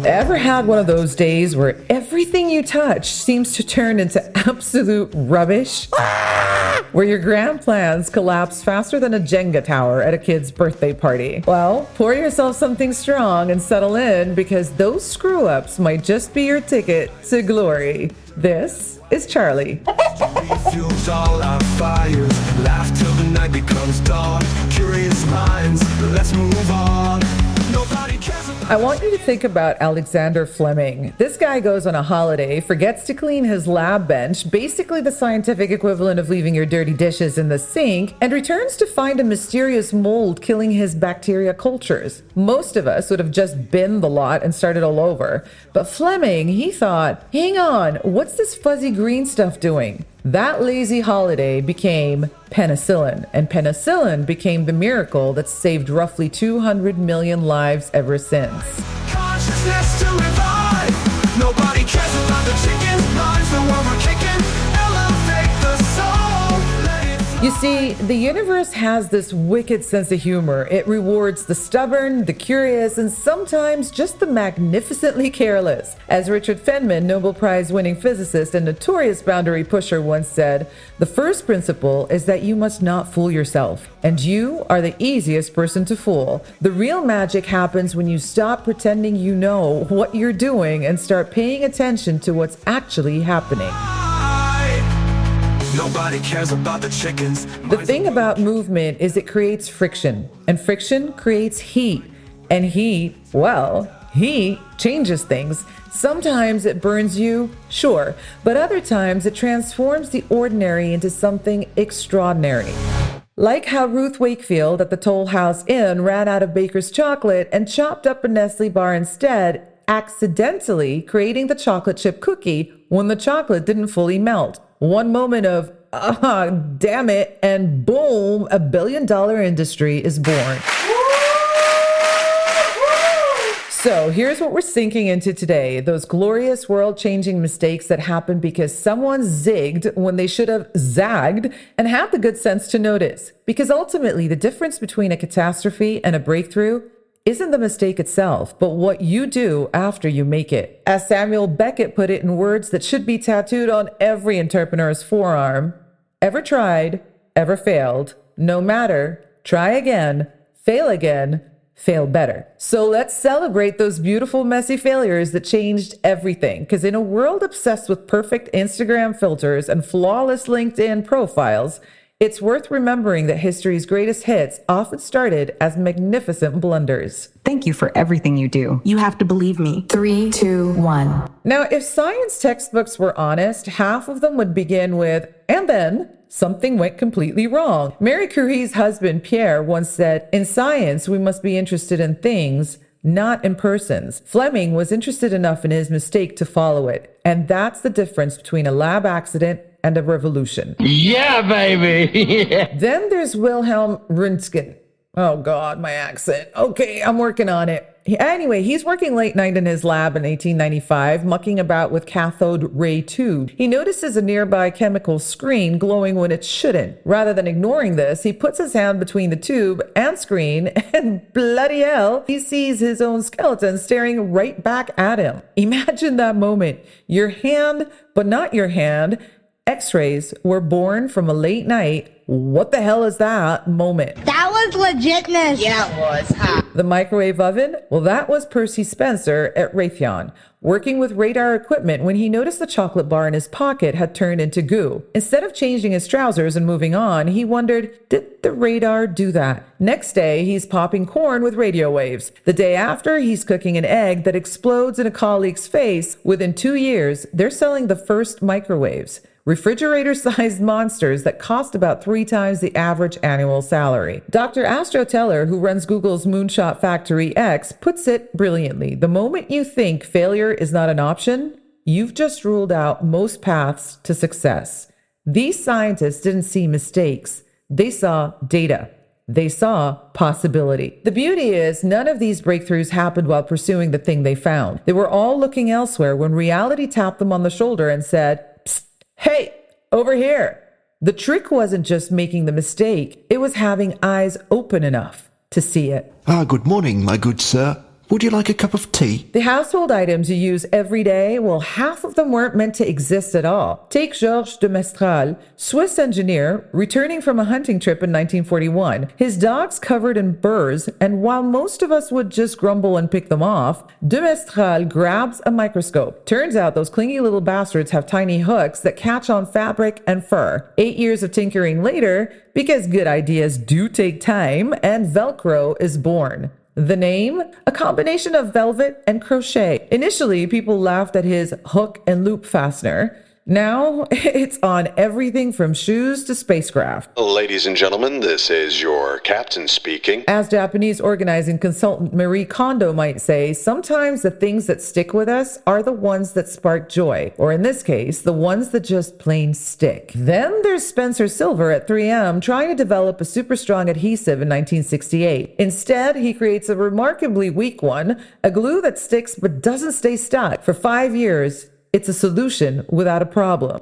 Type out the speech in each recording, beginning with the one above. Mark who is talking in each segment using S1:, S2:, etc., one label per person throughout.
S1: Ever had one of those days where everything you touch seems to turn into absolute rubbish? Where your grand plans collapse faster than a Jenga tower at a kid's birthday party? Well, pour yourself something strong and settle in, because those screw-ups might just be your ticket to glory. This is Charlie.
S2: Fuels all our fires, laugh till the night becomes dark. Curious minds, let's move on. Nobody cares about.
S1: I want you to think about Alexander Fleming. This guy goes on a holiday, forgets to clean his lab bench, basically the scientific equivalent of leaving your dirty dishes in the sink, and returns to find a mysterious mold killing his bacteria cultures. Most of us would have just binned the lot and started all over. But Fleming, he thought, hang on, what's this fuzzy green stuff doing? That lazy holiday became penicillin, and penicillin became the miracle that's saved roughly 200 million lives ever since.
S2: Consciousness to revive. Nobody cares about the chicken minds, the one we're kicking. Elevate the soul. Let it flow.
S1: You see, the universe has this wicked sense of humor. It rewards the stubborn, the curious, and sometimes just the magnificently careless. As Richard Feynman, Nobel Prize-winning physicist and notorious boundary pusher, once said, the first principle is that you must not fool yourself, and you are the easiest person to fool. The real magic happens when you stop pretending you know what you're doing and start paying attention to what's actually happening.
S2: Nobody cares about the chickens.
S1: The thing about movement is it creates friction, and friction creates heat, and heat, well, heat changes things. Sometimes it burns you, sure, but other times it transforms the ordinary into something extraordinary. Like how Ruth Wakefield at the Toll House Inn ran out of Baker's chocolate and chopped up a Nestle bar instead, accidentally creating the chocolate chip cookie when the chocolate didn't fully melt. One moment of, damn it, and boom, a billion-dollar industry is born. So here's what we're sinking into today. Those glorious world-changing mistakes that happen because someone zigged when they should have zagged and had the good sense to notice. Because ultimately, the difference between a catastrophe and a breakthrough isn't the mistake itself, but what you do after you make it. As Samuel Beckett put it in words that should be tattooed on every entrepreneur's forearm, ever tried, ever failed, no matter, try again, fail better. So let's celebrate those beautiful, messy failures that changed everything. Because in a world obsessed with perfect Instagram filters and flawless LinkedIn profiles, it's worth remembering that history's greatest hits often started as magnificent blunders.
S3: Thank you for everything you do. You have to believe me. 3, 2, 1.
S1: Now, if science textbooks were honest, half of them would begin with, and then something went completely wrong. Marie Curie's husband, Pierre, once said, in science, we must be interested in things, not in persons. Fleming was interested enough in his mistake to follow it. And that's the difference between a lab accident and a revolution.
S4: Yeah, baby.
S1: Then there's Wilhelm Röntgen. Oh God, my accent. Okay, I'm working on it. Anyway, he's working late night in his lab in 1895, mucking about with cathode ray tube. He notices a nearby chemical screen glowing when it shouldn't. Rather than ignoring this, he puts his hand between the tube and screen, and bloody hell, he sees his own skeleton staring right back at him. Imagine that moment. Your hand, but not your hand. X-rays were born from a late night, what the hell is that moment.
S5: That was legitness.
S6: Yeah, it was, huh?
S1: The microwave oven? Well, that was Percy Spencer at Raytheon, working with radar equipment when he noticed the chocolate bar in his pocket had turned into goo. Instead of changing his trousers and moving on, he wondered, did the radar do that? Next day, he's popping corn with radio waves. The day after, he's cooking an egg that explodes in a colleague's face. Within 2 years, they're selling the first microwaves. Refrigerator-sized monsters that cost about 3 times the average annual salary. Dr. Astro Teller, who runs Google's Moonshot Factory X, puts it brilliantly. The moment you think failure is not an option, you've just ruled out most paths to success. These scientists didn't see mistakes. They saw data. They saw possibility. The beauty is none of these breakthroughs happened while pursuing the thing they found. They were all looking elsewhere when reality tapped them on the shoulder and said, hey, over here. The trick wasn't just making the mistake. It was having eyes open enough to see it.
S7: Good morning, my good sir.
S6: Would you like a cup of tea?
S1: The household items you use every day, well, half of them weren't meant to exist at all. Take Georges de Mestral, Swiss engineer, returning from a hunting trip in 1941. His dogs covered in burrs, and while most of us would just grumble and pick them off, de Mestral grabs a microscope. Turns out those clingy little bastards have tiny hooks that catch on fabric and fur. 8 years of tinkering later, because good ideas do take time, and Velcro is born. The name? A combination of velvet and crochet. Initially, people laughed at his hook and loop fastener. Now, it's on everything from shoes to spacecraft.
S7: Ladies and gentlemen, this is your captain speaking.
S1: As Japanese organizing consultant Marie Kondo might say, sometimes the things that stick with us are the ones that spark joy, or in this case, the ones that just plain stick. Then there's Spencer Silver at 3M trying to develop a super strong adhesive in 1968. Instead, he creates a remarkably weak one, a glue that sticks but doesn't stay stuck. For 5 years, it's a solution without a problem.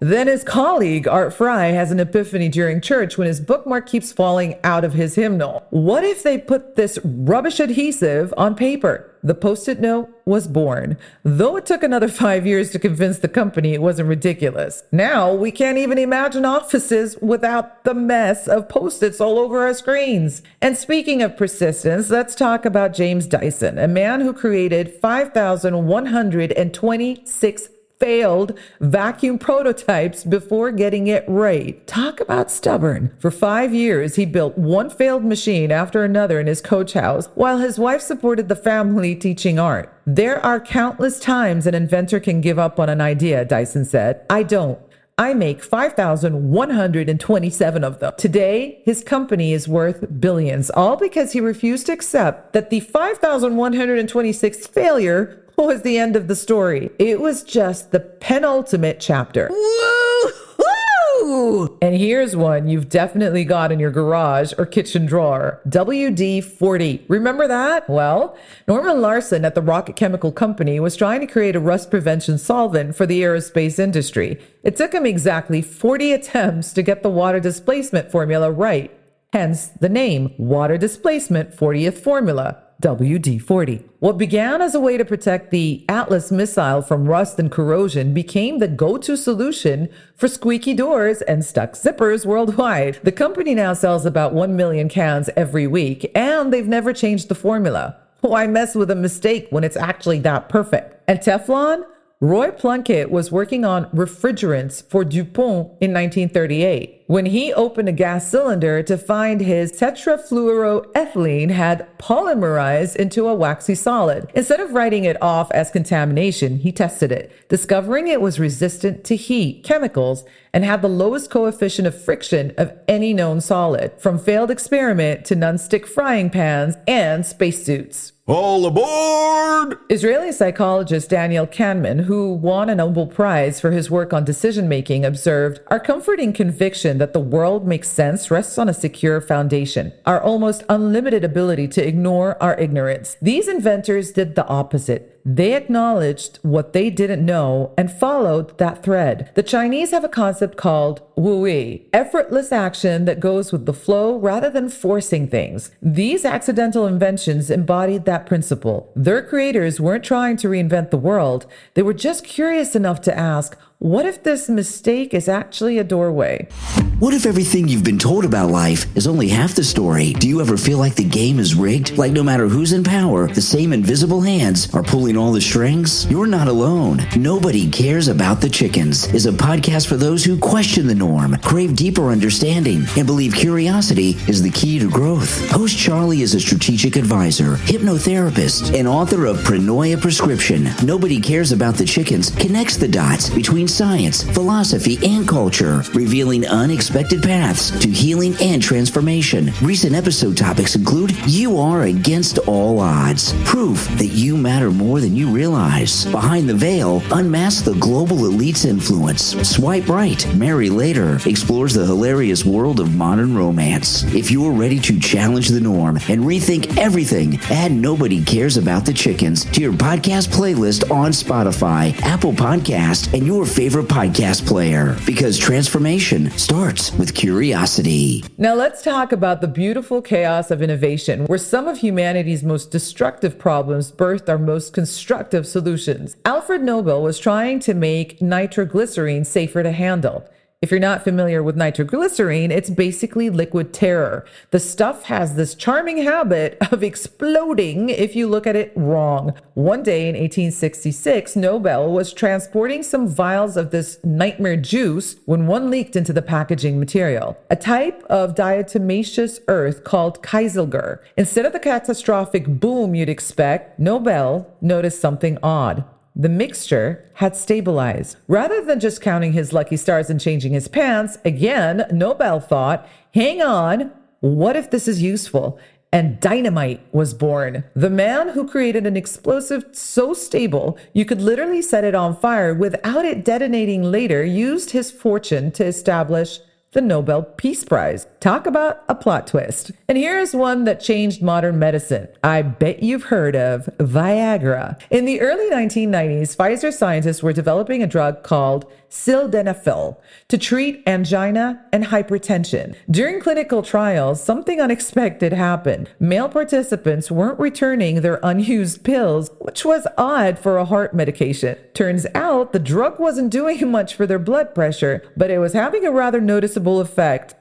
S1: Then his colleague, Art Fry, has an epiphany during church when his bookmark keeps falling out of his hymnal. What if they put this rubbish adhesive on paper? The Post-it note was born, though it took another 5 years to convince the company it wasn't ridiculous. Now we can't even imagine offices without the mess of Post-its all over our screens. And speaking of persistence, let's talk about James Dyson, a man who created 5,126 failed vacuum prototypes before getting it right. Talk about stubborn. For 5 years, he built one failed machine after another in his coach house, while his wife supported the family teaching art. There are countless times an inventor can give up on an idea, Dyson said. I don't. I make 5,127 of them. Today, his company is worth billions, all because he refused to accept that the 5,126th failure was the end of the story. It was just the penultimate chapter. Woo-hoo! And here's one you've definitely got in your garage or kitchen drawer. WD-40. Remember that? Well, Norman Larson at the Rocket Chemical Company was trying to create a rust prevention solvent for the aerospace industry. It took him exactly 40 attempts to get the water displacement formula right. Hence the name, Water Displacement 40th Formula. WD-40. What began as a way to protect the Atlas missile from rust and corrosion became the go-to solution for squeaky doors and stuck zippers worldwide. The company now sells about 1 million cans every week, and they've never changed the formula. Why mess with a mistake when it's actually that perfect? And Teflon? Roy Plunkett was working on refrigerants for DuPont in 1938 when he opened a gas cylinder to find his tetrafluoroethylene had polymerized into a waxy solid. Instead of writing it off as contamination, he tested it, discovering it was resistant to heat, chemicals, and had the lowest coefficient of friction of any known solid, from failed experiment to non-stick frying pans and spacesuits.
S6: All aboard!
S1: Israeli psychologist Daniel Kahneman, who won a Nobel Prize for his work on decision-making, observed, "Our comforting conviction that the world makes sense rests on a secure foundation, our almost unlimited ability to ignore our ignorance." These inventors did the opposite. They acknowledged what they didn't know and followed that thread. The Chinese have a concept called wui, effortless action that goes with the flow rather than forcing things. These accidental inventions embodied that principle. Their creators weren't trying to reinvent the world. They were just curious enough to ask, what if this mistake is actually a doorway?
S8: What if everything you've been told about life is only half the story? Do you ever feel like the game is rigged? Like no matter who's in power, the same invisible hands are pulling all the strings? You're not alone. Nobody Cares About the Chickens is a podcast for those who question the norm, crave deeper understanding, and believe curiosity is the key to growth. Host Charlie is a strategic advisor, hypnotherapist, and author of Pranoia Prescription. Nobody Cares About the Chickens connects the dots between science, philosophy, and culture, revealing unexpected paths to healing and transformation. Recent episode topics include You Are Against All Odds, proof that you matter more more than you realize. Behind the Veil, unmask the global elite's influence. Swipe Right, Marry Later explores the hilarious world of modern romance. If you're ready to challenge the norm and rethink everything, add Nobody Cares About the Chickens to your podcast playlist on Spotify, Apple Podcast, and your favorite podcast player. Because transformation starts with curiosity.
S1: Now let's talk about the beautiful chaos of innovation, where some of humanity's most destructive problems birthed our most constructive solutions. Alfred Nobel was trying to make nitroglycerine safer to handle. If you're not familiar with nitroglycerine, it's basically liquid terror. The stuff has this charming habit of exploding if you look at it wrong. One day in 1866, Nobel was transporting some vials of this nightmare juice when one leaked into the packaging material, a type of diatomaceous earth called kieselguhr. Instead of the catastrophic boom you'd expect, Nobel noticed something odd. The mixture had stabilized. Rather than just counting his lucky stars and changing his pants, again, Nobel thought, hang on, what if this is useful? And dynamite was born. The man who created an explosive so stable you could literally set it on fire without it detonating later used his fortune to establish the Nobel Peace Prize. Talk about a plot twist. And here's one that changed modern medicine. I bet you've heard of Viagra. In the early 1990s, Pfizer scientists were developing a drug called sildenafil to treat angina and hypertension. During clinical trials, something unexpected happened. Male participants weren't returning their unused pills, which was odd for a heart medication. Turns out the drug wasn't doing much for their blood pressure, but it was having a rather noticeable effect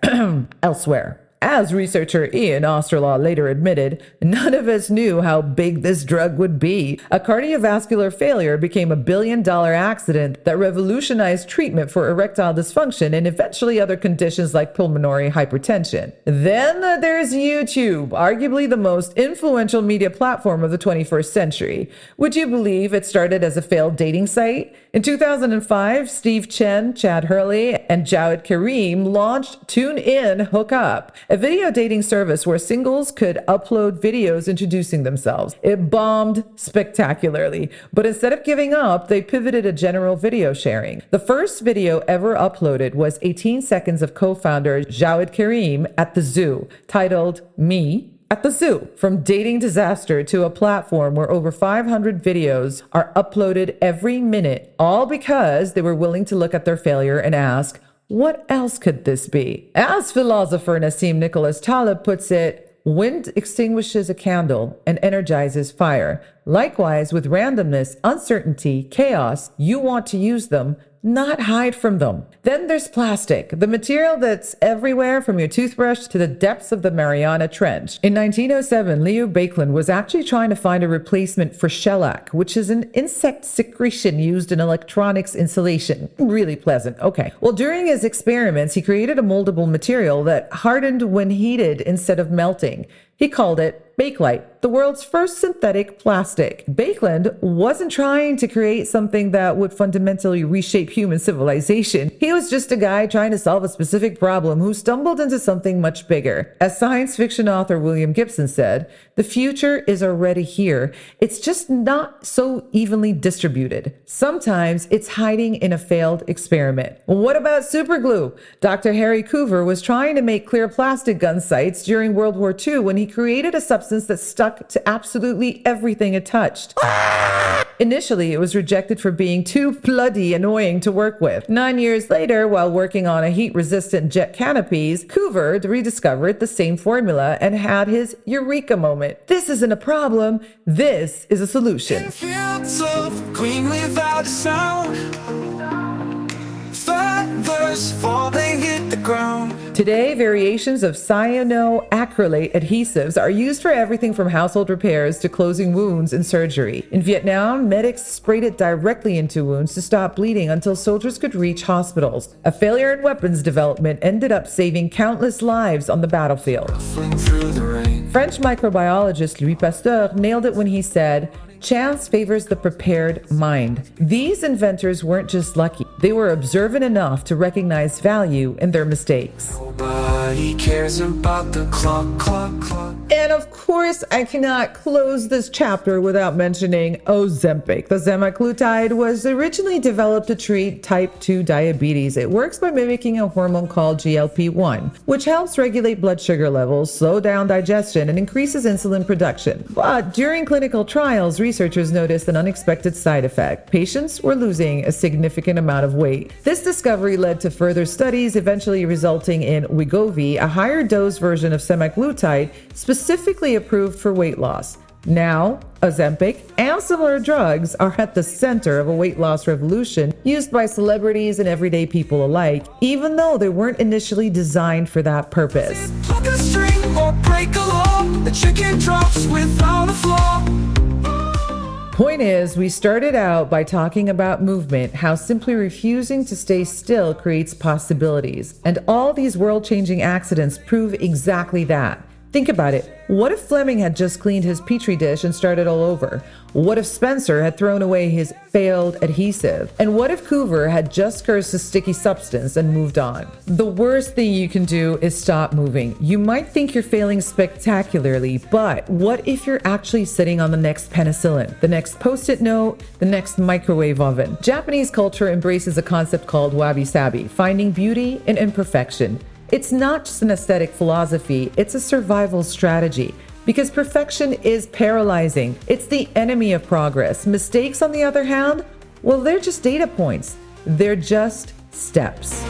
S1: elsewhere. As researcher Ian Osterlaw later admitted, none of us knew how big this drug would be. A cardiovascular failure became $1 billion accident that revolutionized treatment for erectile dysfunction and eventually other conditions like pulmonary hypertension. Then there's YouTube, arguably the most influential media platform of the 21st century. Would you believe it started as a failed dating site? In 2005, Steve Chen, Chad Hurley, and Jawed Karim launched TuneIn Hook Up, a video dating service where singles could upload videos introducing themselves. It bombed spectacularly, but instead of giving up, they pivoted to general video sharing. The first video ever uploaded was 18 seconds of co-founder Jawed Karim at the zoo, titled Me at the Zoo. From dating disaster to a platform where over 500 videos are uploaded every minute, all because they were willing to look at their failure and ask, what else could this be? As philosopher Nassim Nicholas Taleb puts it, wind extinguishes a candle and energizes fire. Likewise, with randomness, uncertainty, chaos, you want to use them, not hide from them. Then there's plastic, the material that's everywhere from your toothbrush to the depths of the Mariana Trench. In 1907, Leo Baekeland was actually trying to find a replacement for shellac, which is an insect secretion used in electronics insulation. Really pleasant. Okay. Well, during his experiments, he created a moldable material that hardened when heated instead of melting. He called it Bakelite, the world's first synthetic plastic. Baekeland wasn't trying to create something that would fundamentally reshape human civilization. He was just a guy trying to solve a specific problem who stumbled into something much bigger. As science fiction author William Gibson said, the future is already here. It's just not so evenly distributed. Sometimes it's hiding in a failed experiment. What about superglue? Dr. Harry Coover was trying to make clear plastic gun sights during World War II when he created a substance that stuck to absolutely everything it touched. Initially, it was rejected for being too bloody annoying to work with. 9 years later, while working on a heat-resistant jet canopies, Coover rediscovered the same formula and had his eureka moment. This isn't a problem, this is a solution.
S2: In fields of green without a sound, feathers fall, they hit the ground.
S1: Today, variations of cyanoacrylate adhesives are used for everything from household repairs to closing wounds and surgery. In Vietnam, medics sprayed it directly into wounds to stop bleeding until soldiers could reach hospitals. A failure in weapons development ended up saving countless lives on the battlefield.
S2: Through the rain.
S1: French microbiologist Louis Pasteur nailed it when he said, "Chance favors the prepared mind." These inventors weren't just lucky. They were observant enough to recognize value in their mistakes.
S2: Nobody cares about the clock, clock, clock.
S1: And of course, I cannot close this chapter without mentioning Ozempic. The semaglutide was originally developed to treat type 2 diabetes. It works by mimicking a hormone called GLP-1, which helps regulate blood sugar levels, slow down digestion, and increases insulin production. But during clinical trials, researchers noticed an unexpected side effect. Patients were losing a significant amount of weight. This discovery led to further studies, eventually resulting in Wegovy, a higher dose version of semaglutide, specifically approved for weight loss. Now, Ozempic and similar drugs are at the center of a weight loss revolution used by celebrities and everyday people alike, even though they weren't initially designed for that purpose.
S2: Pluck a string or break a law. The chicken drops without a flaw.
S1: Point is, we started out by talking about movement, how simply refusing to stay still creates possibilities. And all these world-changing accidents prove exactly that. Think about it. What if Fleming had just cleaned his petri dish and started all over? What if Spencer had thrown away his failed adhesive? And what if Coover had just cursed a sticky substance and moved on? The worst thing you can do is stop moving. You might think you're failing spectacularly, but what if you're actually sitting on the next penicillin, the next post-it note, the next microwave oven? Japanese culture embraces a concept called wabi-sabi, finding beauty in imperfection. It's not just an aesthetic philosophy, it's a survival strategy. Because perfection is paralyzing. It's the enemy of progress. Mistakes, on the other hand, well, they're just data points. They're just steps.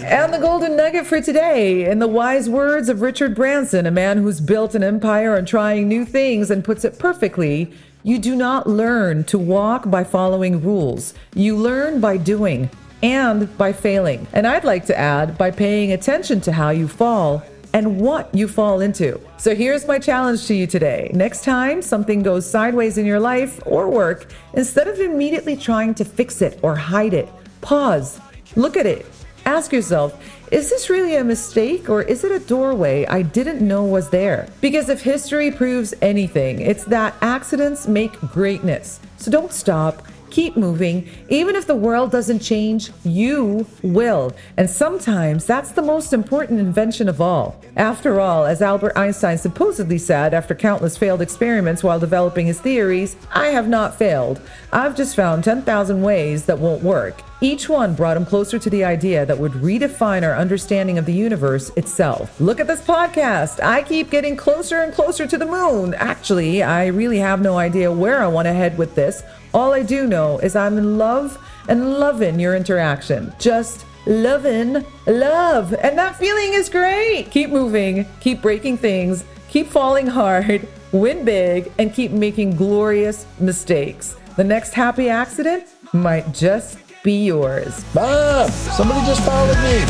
S1: And the golden nugget for today, in the wise words of Richard Branson, a man who's built an empire on trying new things and puts it perfectly, you do not learn to walk by following rules. You learn by doing and by failing. And I'd like to add, by paying attention to how you fall and what you fall into. So here's my challenge to you today. Next time something goes sideways in your life or work, instead of immediately trying to fix it or hide it, pause, look at it. Ask yourself, is this really a mistake or is it a doorway I didn't know was there? Because if history proves anything, it's that accidents make greatness. So don't stop. Keep moving. Even if the world doesn't change, you will. And sometimes that's the most important invention of all. After all, as Albert Einstein supposedly said after countless failed experiments while developing his theories, I have not failed. I've just found 10,000 ways that won't work. Each one brought him closer to the idea that would redefine our understanding of the universe itself. Look at this podcast. I keep getting closer and closer to the moon. Actually, I really have no idea where I want to head with this. All I do know is I'm in love and loving your interaction. Just loving love. And that feeling is great. Keep moving, keep breaking things, keep falling hard, win big, and keep making glorious mistakes. The next happy accident might just be yours.
S6: Bob, somebody just followed me.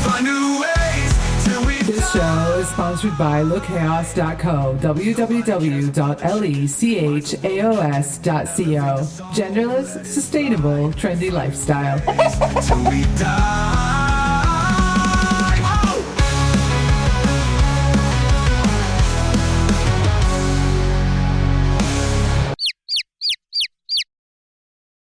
S2: Find new ways till we
S1: This show is sponsored by lookchaos.co, www.lechaos.co. Genderless, sustainable, trendy lifestyle.
S2: till we die.